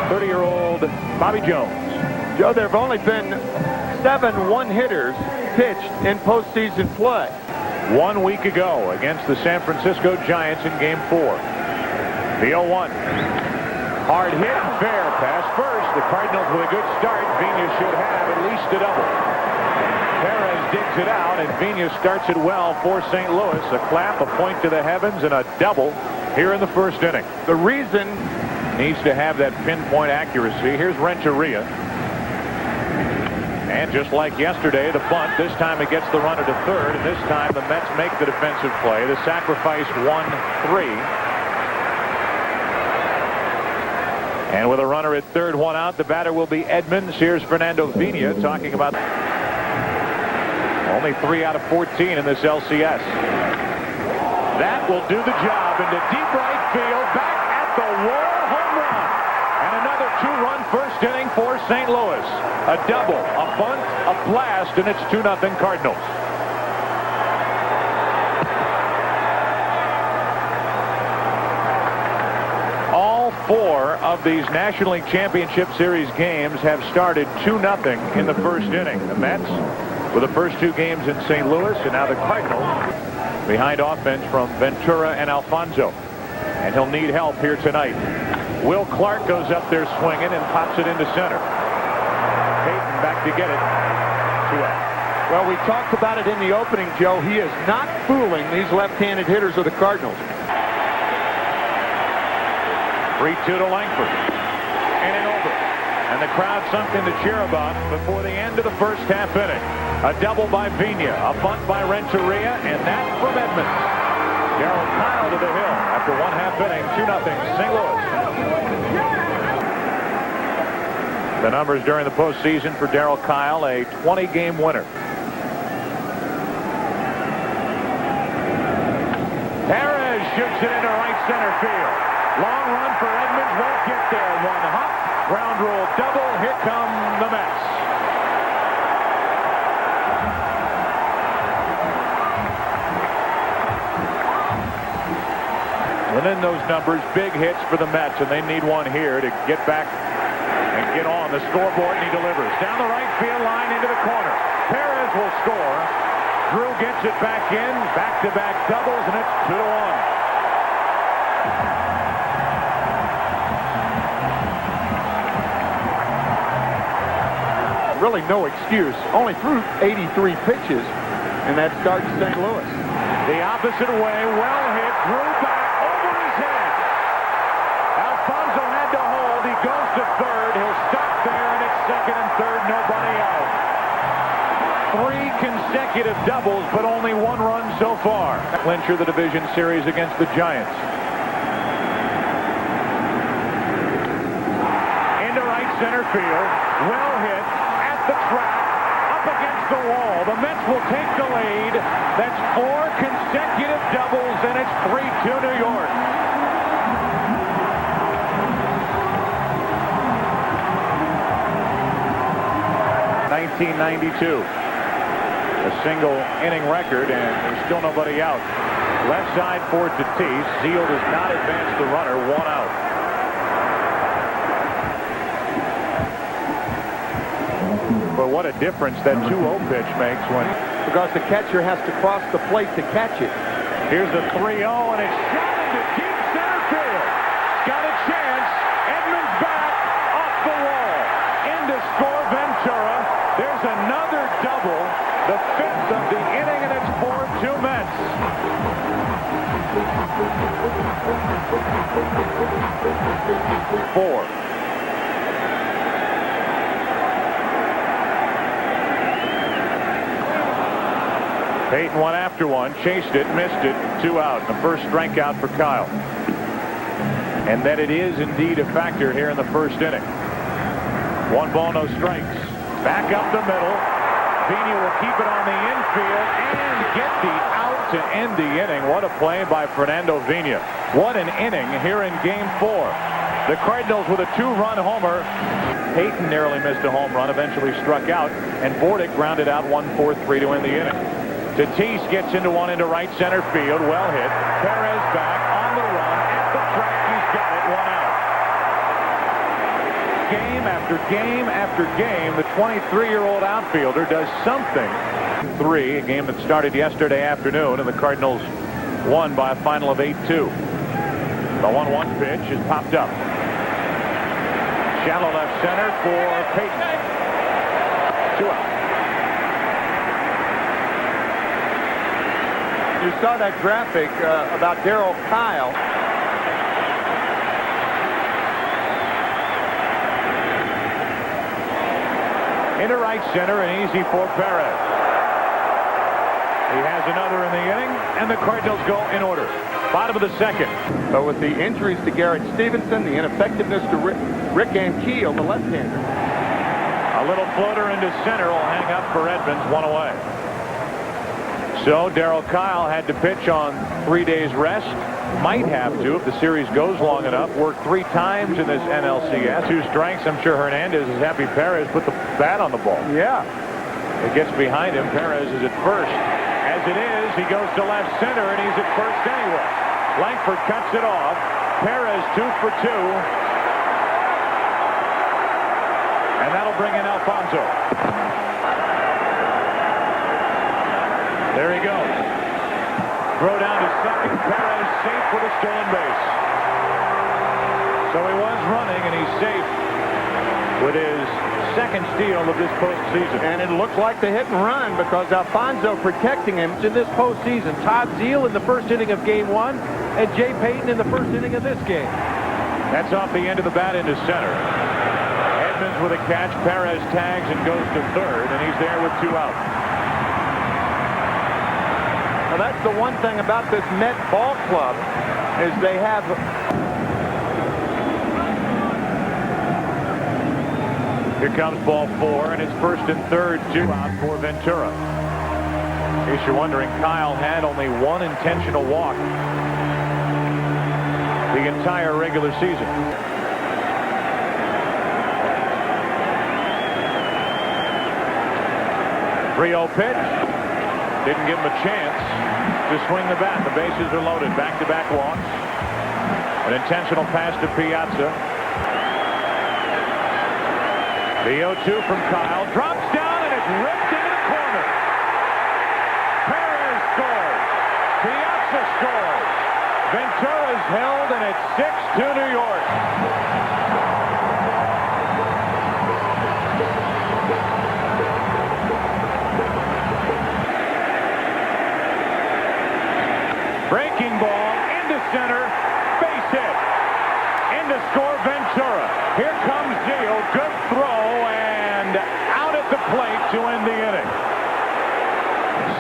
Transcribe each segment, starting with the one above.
30-year-old Bobby Jones. Joe, there have only been 7 one-hitters pitched in postseason play. 1 week ago against the San Francisco Giants in Game 4. The 0-1. Hard hit, fair pass first. The Cardinals with a good start. Vina should have at least a double. Perez digs it out, and Vina starts it well for St. Louis. A clap, a point to the heavens, and a double here in the first inning. The reason needs to have that pinpoint accuracy. Here's Renteria. And just like yesterday, the bunt. This time it gets the runner to third, and this time the Mets make the defensive play. The sacrifice 1-3. And with a runner at third, 1 out, the batter will be Edmonds. Here's Fernando Vina talking about only 3 out of 14 in this LCS. That will do the job into deep right field, back at the wall, home run. And another 2-run first inning for St. Louis. A double, a bunt, a blast, and it's 2-0 Cardinals. All 4 of these National League Championship Series games have started 2-0 in the first inning. The Mets with the first 2 games in St. Louis, and now the Cardinals behind offense from Ventura and Alfonso. And he'll need help here tonight. Will Clark goes up there swinging and pops it into center. Payton back to get it. 2 out. Well, we talked about it in the opening, Joe. He is not fooling these left-handed hitters of the Cardinals. 3-2 to Langford. And over. And the crowd something to cheer about before the end of the first half inning. A double by Vina, a bunt by Renteria, and that from Edmonds. Darryl Kile to the hill after 1/2 inning, 2-0 St. Louis. The numbers during the postseason for Darryl Kile, a 20-game winner. Perez shoots it into right center field. Long run for Edmonds, won't get there. 1 hop, ground rule double. Here come the Mets. Within those numbers, big hits for the Mets, and they need one here to get back and get on the scoreboard, and he delivers. Down the right field line into the corner. Perez will score. Drew gets it back in. Back-to-back doubles, and it's 2-1. Really no excuse. Only threw 83 pitches in that start to St. Louis. The opposite way, well hit. Drew back over his head. Alfonso had to hold. He goes to third. He'll stop there, and it's second and third. Nobody out. 3 consecutive doubles, but only 1 run so far. Clincher the division series against the Giants. Into right center field. Well hit. The track, up against the wall. The Mets will take the lead. That's 4 consecutive doubles, and it's 3-2 New York. (1992). A single inning record, and there's still nobody out. Left side for Tatis. Zeal does not advance the runner. 1 out. But what a difference that 2-0 pitch makes when... Because the catcher has to cross the plate to catch it. Here's a 3-0, and it's shot into deep center field. Got a chance. Edmonds back off the wall. In to score Ventura. There's another double. The 5th of the inning, and it's 4-2 Mets. Four. Payton 1 after 1, chased it, missed it, 2 out. The first strikeout for Kile. And that it is indeed a factor here in the first inning. 1 ball, no strikes. Back up the middle. Vina will keep it on the infield and get the out to end the inning. What a play by Fernando Vina. What an inning here in Game 4. The Cardinals with a 2-run homer. Payton narrowly missed a home run, eventually struck out, and Bordick grounded out 1-4-3 to end the inning. Tatis gets into one into right center field. Well hit. Perez back on the run at the track. He's got it. 1 out. game after game after game, the 23-year-old outfielder does something. 3, a game that started yesterday afternoon, and the Cardinals won by a final of 8-2. The 1-1 pitch is popped up. Shallow left center for Payton. 2 out. You saw that graphic about Darryl Kile. Into right center and easy for Perez. He has another in the inning, and the Cardinals go in order. Bottom of the second. But with the injuries to Garrett Stevenson, the ineffectiveness to Rick Ankiel, the left-hander. A little floater into center will hang up for Edmonds, 1 away. So Darryl Kile had to pitch on 3 days rest. Might have to if the series goes long enough. Worked 3 times in this NLCS. 2 strikes. I'm sure Hernandez is happy Perez put the bat on the ball. Yeah. It gets behind him. Perez is at first. As it is, he goes to left center, and he's at first anyway. Langford cuts it off. Perez 2 for 2. And that'll bring in Alfonso. There he goes. Throw down to second. Perez safe with a stolen base. So he was running, and he's safe with his second steal of this postseason. And it looked like the hit and run because Alfonso protecting him in this postseason. Todd Zeile in the first inning of Game 1 and Jay Payton in the first inning of this game. That's off the end of the bat into center. Edmonds with a catch. Perez tags and goes to third, and he's there with 2 out. Now that's the one thing about this Met ball club is they have... Here comes ball 4, and it's first and third, 2 out for Ventura. In case you're wondering, Kile had only 1 intentional walk the entire regular season. Rio pitch. Didn't give him a chance to swing the bat. The bases are loaded. Back-to-back walks. An intentional pass to Piazza. The 0-2 from Kile. Drops down, and it's ripped into the corner. Perez scores. Piazza scores. Ventura's held, and it's 6-2 New York. Breaking ball into center, base hit. In to score Ventura. Here comes Zeile. Good throw and out at the plate to end the inning.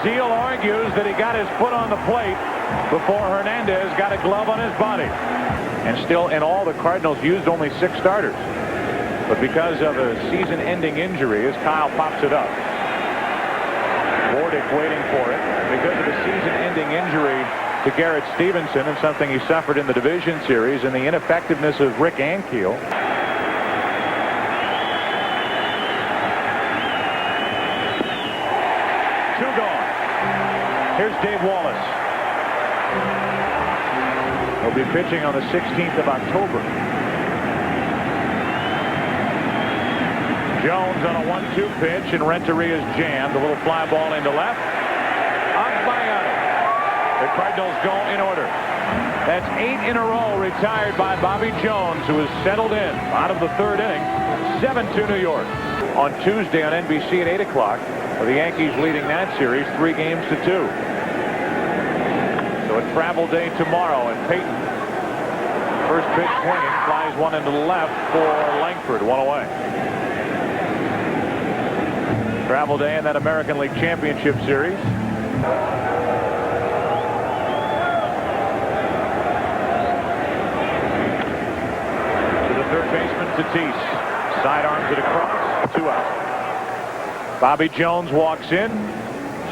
Zeile argues that he got his foot on the plate before Hernandez got a glove on his body. And still, in all, the Cardinals used only 6 starters. But because of a season-ending injury, as Kile pops it up, Bordick waiting for it. Because of a season-ending injury to Garrett Stevenson and something he suffered in the division series and the ineffectiveness of Rick Ankiel. 2 gone. Here's Dave Wallace. He'll be pitching on the 16th of October. Jones on a 1-2 pitch, and Renteria's jammed. A little fly ball into left. The Cardinals go in order. That's 8 in a row retired by Bobby Jones, who has settled in out of the 3rd inning. 7-2 New York. On Tuesday on NBC at 8 o'clock, with the Yankees leading that series 3-2. So a travel day tomorrow, and Payton, first pitch swinging, flies one into the left for Langford, 1 away. Travel day in that American League Championship Series. Third baseman Tatis. Sidearms it across. 2 out. Bobby Jones walks in,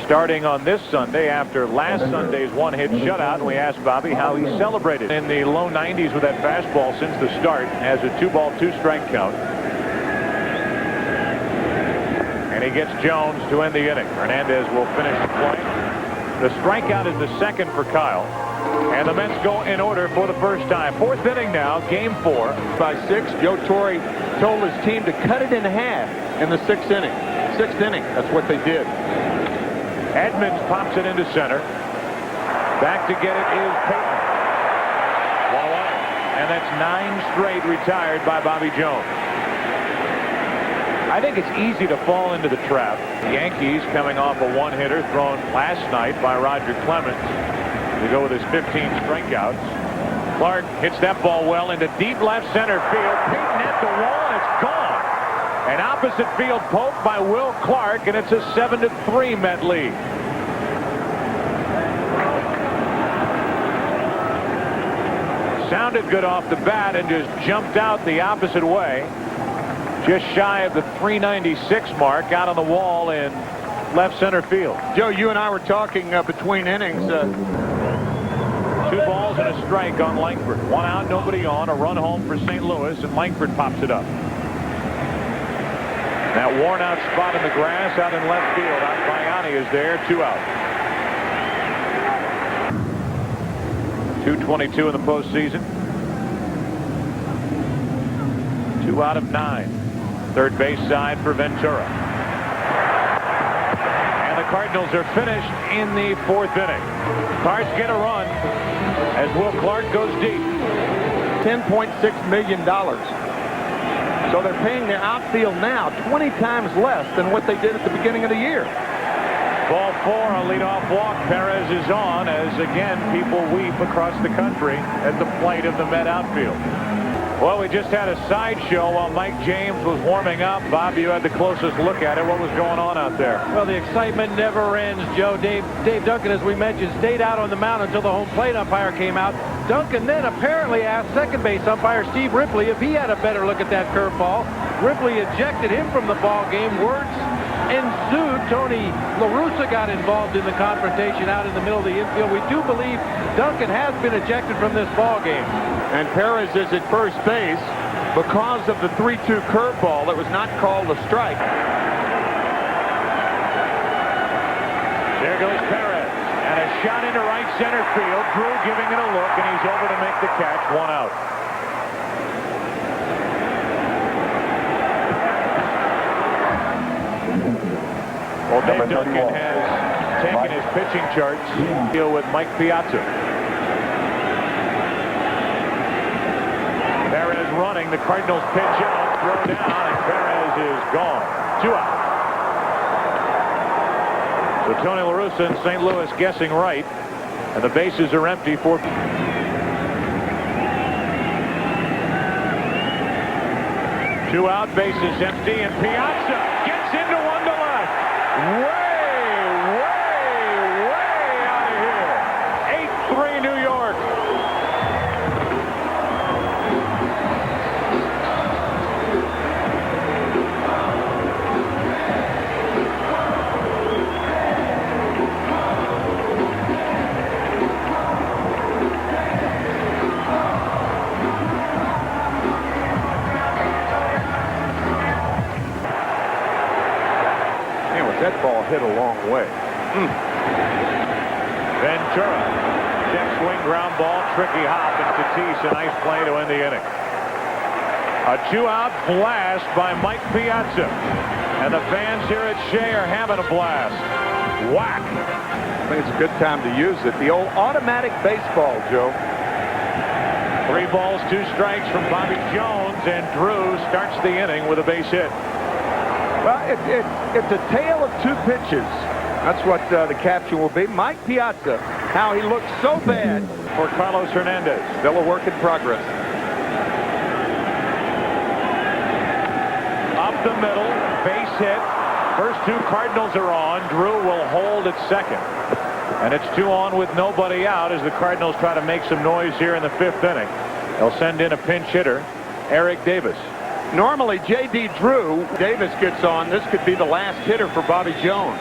starting on this Sunday after last Sunday's 1-hit shutout. And we asked Bobby how he celebrated in the low 90s with that fastball since the start. Has a 2-ball, 2-strike count. And he gets Jones to end the inning. Hernandez will finish the play. The strikeout is the second for Kile. And the Mets go in order for the first time. 4th inning now, Game 4. By 6, Joe Torre told his team to cut it in half in the sixth inning. That's what they did. Edmonds pops it into center. Back to get it is Payton. 1 away. And that's 9 straight retired by Bobby Jones. I think it's easy to fall into the trap. The Yankees coming off a one-hitter thrown last night by Roger Clemens to go with his 15 strikeouts. Clark hits that ball well into deep left center field. Payton at the wall, and it's gone. An opposite field poke by Will Clark, and it's a 7-3 Met lead. Sounded good off the bat and just jumped out the opposite way. Just shy of the 396 mark out on the wall in left center field. Joe, you and I were talking between innings. 2 balls and a strike on Langford. 1 out, nobody on. A run home for St. Louis, and Langford pops it up. That worn out spot in the grass out in left field. Bayani is there. 2 out. 222 in the postseason. 2 out of 9. Third base side for Ventura. And the Cardinals are finished in the 4th inning. Cards get a run as Will Clark goes deep. $10.6 million. So they're paying their outfield now 20 times less than what they did at the beginning of the year. Ball 4, a leadoff walk. Perez is on as again people weep across the country at the plight of the Met outfield. Well, we just had a sideshow while Mike James was warming up. Bob, you had the closest look at it. What was going on out there? Well, the excitement never ends, Joe. Dave Duncan, as we mentioned, stayed out on the mound until the home plate umpire came out. Duncan then apparently asked second base umpire Steve Ripley if he had a better look at that curveball. Ripley ejected him from the ball game. Words ensued. Tony La Russa got involved in the confrontation out in the middle of the infield. We do believe Duncan has been ejected from this ball game. And Perez is at first base because of the 3-2 curveball that was not called a strike. There goes Perez. And a shot into right center field. Drew giving it a look, and he's over to make the catch. 1 out. Well, Dave Duncan has taken his pitching charts to deal with Mike Piazza. Perez running. The Cardinals pitch out, throw down, and Perez is gone. 2 out. So Tony La Russa in St. Louis guessing right, and the bases are empty for. 2 out, bases empty, and Piazza gets into 1 to left. Way out of here. 8-3 New York. That ball hit a long way. Ventura. Check swing ground ball. Tricky hop, and Tatis a nice play to end the inning. A 2-out blast by Mike Piazza. And the fans here at Shea are having a blast. Whack. I think it's a good time to use it. The old automatic baseball, Joe. 3 balls, 2 strikes from Bobby Jones, and Drew starts the inning with a base hit. Well, it's a tale of 2 pitches. That's what the caption will be. Mike Piazza, how he looked so bad for Carlos Hernandez. Still a work in progress. Up the middle, base hit. First 2 Cardinals are on. Drew will hold at second. And it's 2 on with nobody out as the Cardinals try to make some noise here in the 5th inning. They'll send in a pinch hitter, Eric Davis. Normally, J.D. Drew, Davis gets on. This could be the last hitter for Bobby Jones.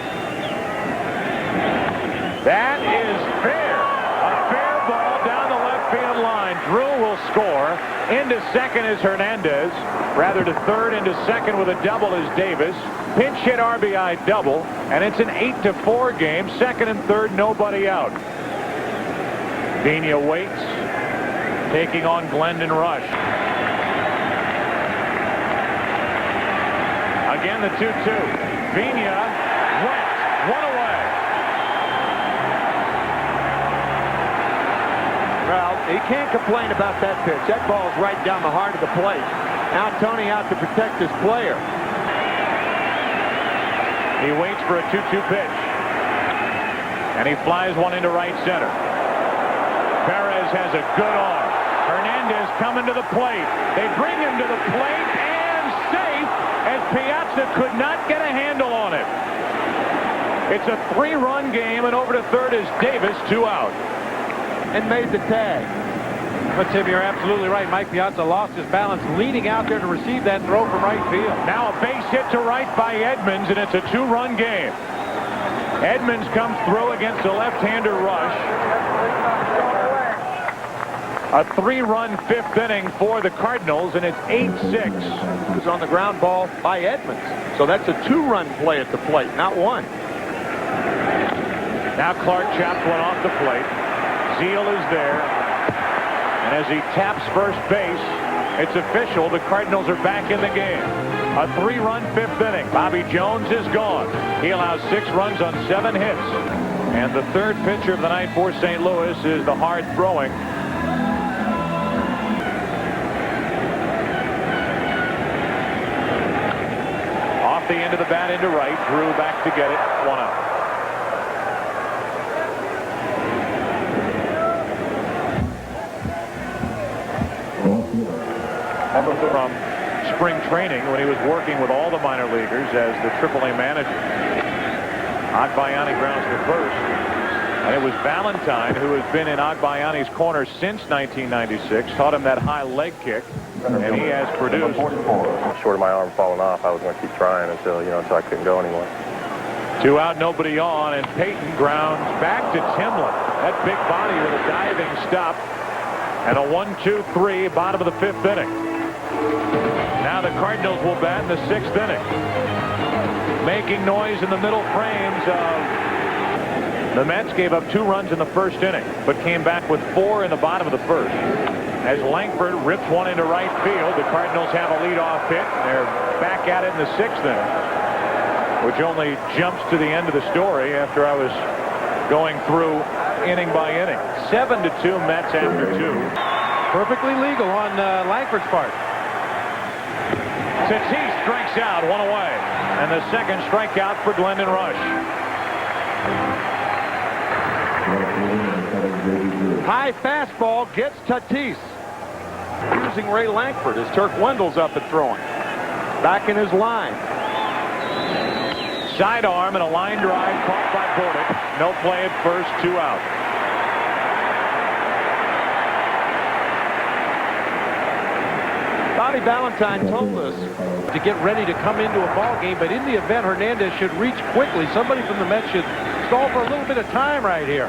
That is fair. A fair ball down the left field line. Drew will score. Into second is Hernandez. Rather to third, into second with a double is Davis. Pinch hit RBI double. And it's an 8-4 game. Second and third, nobody out. Pena waits. Taking on Glendon Rush. Again, the 2-2. Vina went. One away. Well, he can't complain about that pitch. That ball's right down the heart of the plate. Now Tony out to protect his player. He waits for a 2-2 pitch. And he flies one into right center. Perez has a good arm. Hernandez coming to the plate. They bring him to the plate and safe as Piazza could not get a handle on it. It's a 3-run game, and over to third is Davis, 2 out. And made the tag. But Tim, you're absolutely right. Mike Piazza lost his balance leading out there to receive that throw from right field. Now a base hit to right by Edmonds, and it's a 2-run game. Edmonds comes through against a left-hander Rush. A 3-run 5th inning for the Cardinals, and it's 8-6. It was on the ground ball by Edmonds. So that's a 2-run play at the plate, not one. Now Clark chops one off the plate. Zeal is there. And as he taps first base, it's official. The Cardinals are back in the game. A 3-run 5th inning. Bobby Jones is gone. He allows 6 runs on 7 hits. And the third pitcher of the night for St. Louis is the hard throwing off the end of the bat into right. Drew back to get it. 1 out. From spring training when he was working with all the minor leaguers as the AAA manager. Agbayani grounds to first. And it was Valentine who has been in Agbayani's corner since 1996. Taught him that high leg kick. And he has produced. Short of my arm falling off, I was going to keep trying until I couldn't go anymore. 2 out, nobody on, and Payton grounds back to Timlin. That big body with a diving stop. And a 1-2-3, bottom of the 5th inning. Now the Cardinals will bat in the 6th inning. Making noise in the middle frames of the Mets gave up 2 runs in the 1st inning, but came back with 4 in the bottom of the 1st. As Langford rips one into right field, the Cardinals have a leadoff hit. They're back at it in the 6th inning, which only jumps to the end of the story after I was going through inning by inning. 7-2 Mets after 2. Perfectly legal on Langford's part. Tatis strikes out, 1 away. And the second strikeout for Glendon Rush. High fastball gets Tatis. Using Ray Langford as Turk Wendell's up and throwing. Back in his line. Sidearm and a line drive caught by Bordick. No play at first, 2 out. Bobby Valentine told us to get ready to come into a ball game, but in the event Hernandez should reach quickly, somebody from the Mets should stall for a little bit of time right here.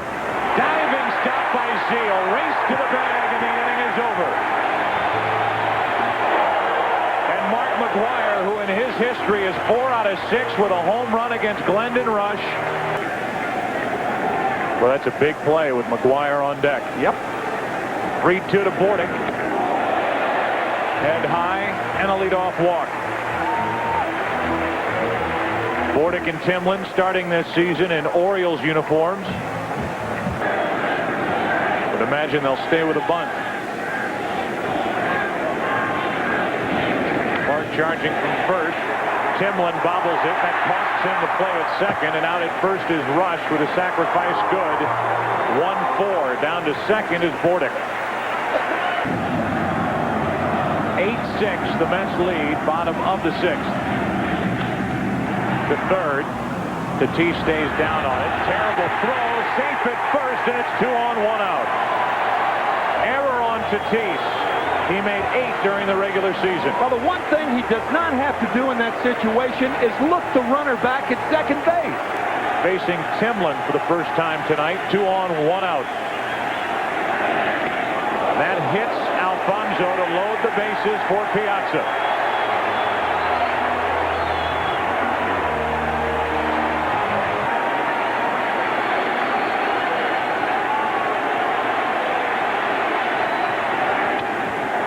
Diving stop by Zeal. Race to the bag, and the inning is over. And Mark McGwire, who in his history is 4 out of 6 with a home run against Glendon Rush. Well, that's a big play with McGwire on deck. Yep. 3-2 to Bordick. Head high and a leadoff walk. Bordick and Timlin starting this season in Orioles uniforms. Would imagine they'll stay with a bunt. Clark charging from first. Timlin bobbles it. That costs him the play at second, and out at first is Rush with a sacrifice good. 1-4. Down to second is Bordick. 8-6, the Mets lead, bottom of the 6th. To third. Tatis stays down on it. Terrible throw, safe at first, and it's 2 on, 1 out. Error on Tatis. He made 8 during the regular season. Well, the one thing he does not have to do in that situation is look the runner back at second base. Facing Timlin for the first time tonight. 2 on, 1 out. That hits Alfonso to load the bases for Piazza.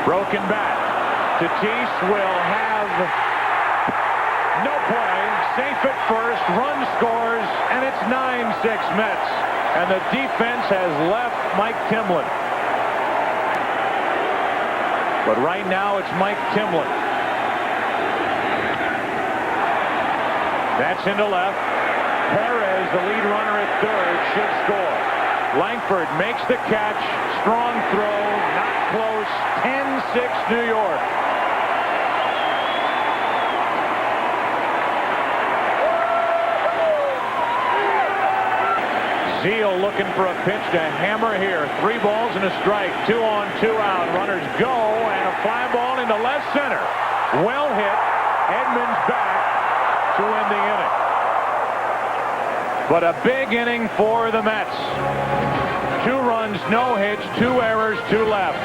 Broken bat. Tatis will have no play. Safe at first. Run scores, and it's 9-6 Mets. And the defense has left Mike Timlin. But right now it's Mike Timlin. That's into left. Perez, the lead runner at third, should score. Langford makes the catch. Strong throw. Not close. 10-6 New York. Zeal looking for a pitch to hammer here. 3 balls and a strike. 2 on, 2 out. Runners go, and a fly ball into left center. Well hit. Edmonds back to win the inning. But a big inning for the Mets. 2 runs, no hits, 2 errors, 2 left.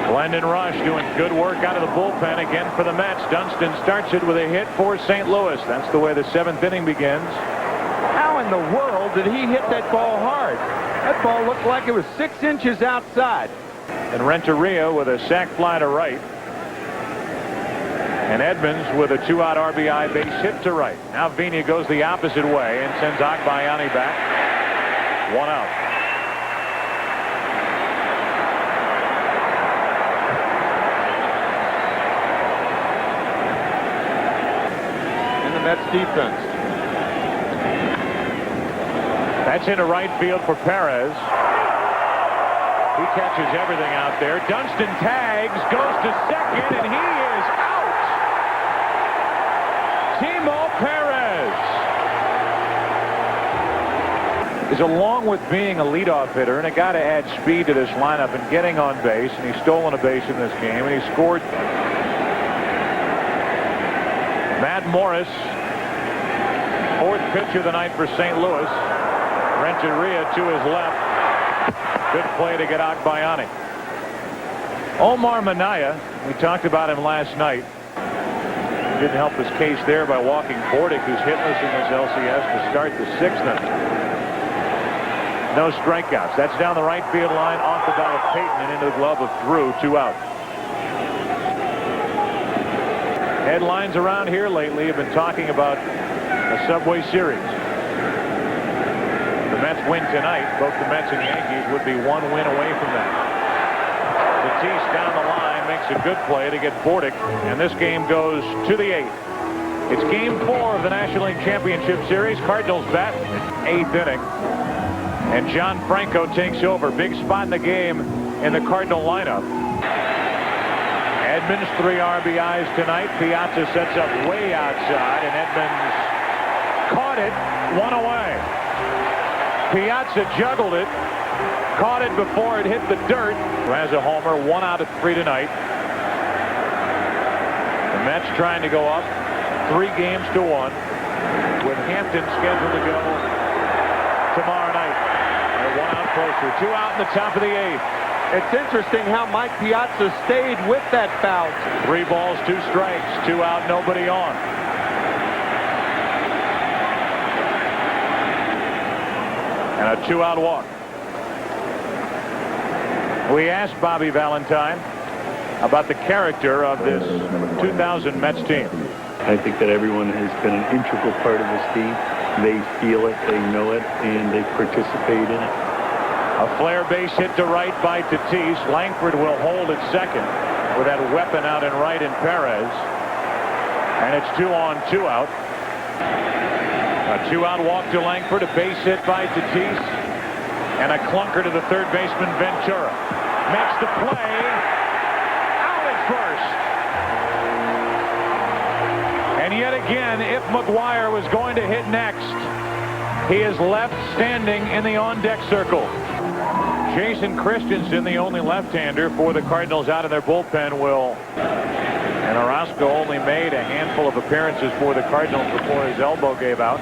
Glendon Rush doing good work out of the bullpen again for the Mets. Dunston starts it with a hit for St. Louis. That's the way the 7th inning begins. How in the world did he hit that ball hard? That ball looked like it was 6 inches outside. And Renteria with a sac fly to right. And Edmonds with a 2-out RBI base hit to right. Now Vina goes the opposite way and sends Agbayani back. 1 out. And the Mets defense. That's into right field for Perez. He catches everything out there. Dunston tags, goes to second, and he is out. Timo Perez is, along with being a leadoff hitter and a guy to add speed to this lineup and getting on base, and he's stolen a base in this game, and he scored. Matt Morris, 4th pitch of the night for St. Louis. Renteria to his left. Good play to get Agbayani. Omar Minaya, we talked about him last night. Didn't help his case there by walking Bordick, who's hitless in this LCS, to start the 6th inning. No strikeouts. That's down the right field line, off the bat of Payton and into the glove of Drew. 2 out. Headlines around here lately have been talking about a Subway Series. The Mets win tonight. Both the Mets and Yankees would be 1 win away from that. Tatis down the line makes a good play to get Bordick, and this game goes to the 8th. It's game 4 of the National League Championship Series. Cardinals bat, 8th inning, and John Franco takes over. Big spot in the game in the Cardinal lineup. Edmonds 3 RBIs tonight. Piazza sets up way outside, and Edmonds caught it, 1 away. Piazza juggled it, caught it before it hit the dirt. Who has a homer, 1 out of 3 tonight. The Mets trying to go up 3 games to 1, with Hampton scheduled to go tomorrow night. They're 1 out closer. 2 out in the top of the 8th. It's interesting how Mike Piazza stayed with that foul. 3 balls, 2 strikes, 2 out, nobody on. And a 2-out walk. We asked Bobby Valentine about the character of this 2000 Mets team. I think that everyone has been an integral part of this team. They feel it, they know it, and they participate in it. A flare base hit to right by Tatis. Langford will hold at second with that weapon out in right in Perez. And it's 2 on, 2 out. A 2-out walk to Langford, a base hit by Tatis, and a clunker to the third baseman Ventura. Makes the play. Out at first. And yet again, if McGuire was going to hit next, he is left standing in the on-deck circle. Jason Christensen, the only left-hander for the Cardinals out of their bullpen, will. And Orozco only made a handful of appearances for the Cardinals before his elbow gave out.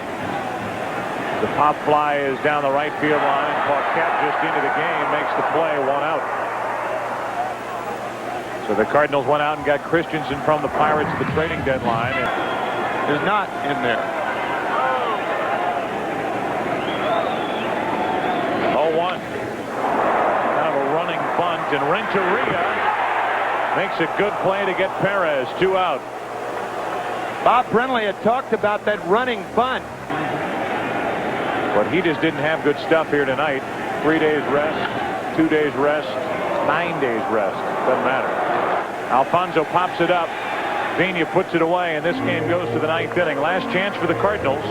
The pop fly is down the right field line. Paquette just into the game, makes the play, 1 out. So the Cardinals went out and got Christensen from the Pirates at the trading deadline. Is not in there. 0-1. Kind of a running bunt, and Renteria Makes a good play to get Perez 2 out. Bob Brenly had talked about that running bunt. But he just didn't have good stuff here tonight. 3 days rest, 2 days rest, 9 days rest. Doesn't matter. Alfonso pops it up. Pena puts it away, and this game goes to the 9th inning. Last chance for the Cardinals.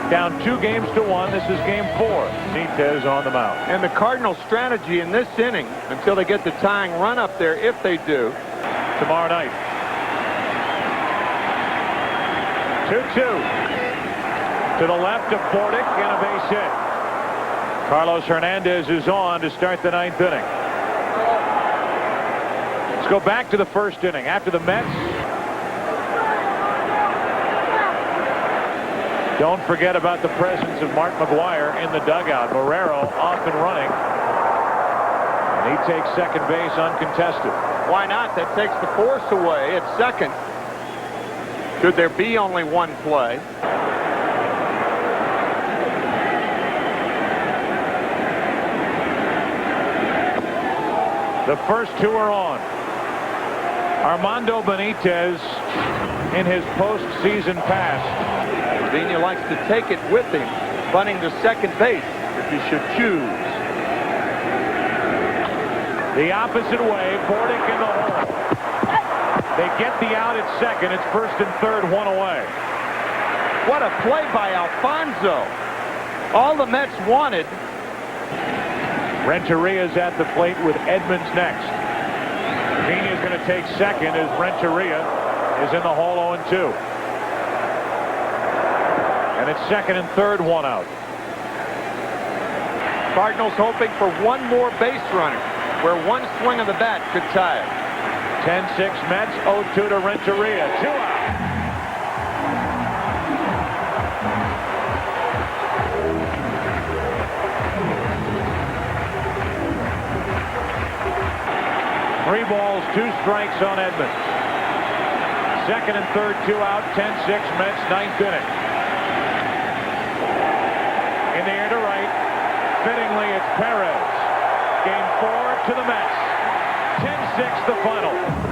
Down 2-1. This is game 4. Benitez on the mound. And the Cardinals' strategy in this inning, until they get the tying run up there, if they do. Tomorrow night. 2-2. To the left of Bordick and a base hit. Carlos Hernandez is on to start the 9th inning. Let's go back to the 1st inning. After the Mets. Don't forget about the presence of Mark McGwire in the dugout. Marrero off and running. And he takes second base uncontested. Why not? That takes the force away at second. Should there be only one play. The first 2 are on. Armando Benitez in his postseason pass. Vina likes to take it with him, bunting to second base if he should choose. The opposite way, Bordick in the hole. They get the out at second. It's 1st and 3rd, 1 away. What a play by Alfonso. All the Mets wanted. Renteria's at the plate with Edmonds next. Pena's going to take second as Renteria is in the hole 0-2. And it's 2nd and 3rd, 1 out. Cardinals hoping for one more base runner, where one swing of the bat could tie it. 10-6 Mets, 0-2 to Renteria. 2 out. Three balls, 2 strikes on Edmonds. 2nd and 3rd, 2 out. 10-6 Mets, 9th inning. In the air to right. Fittingly, it's Perez. Game 4 to the Mets. 10-6 the final.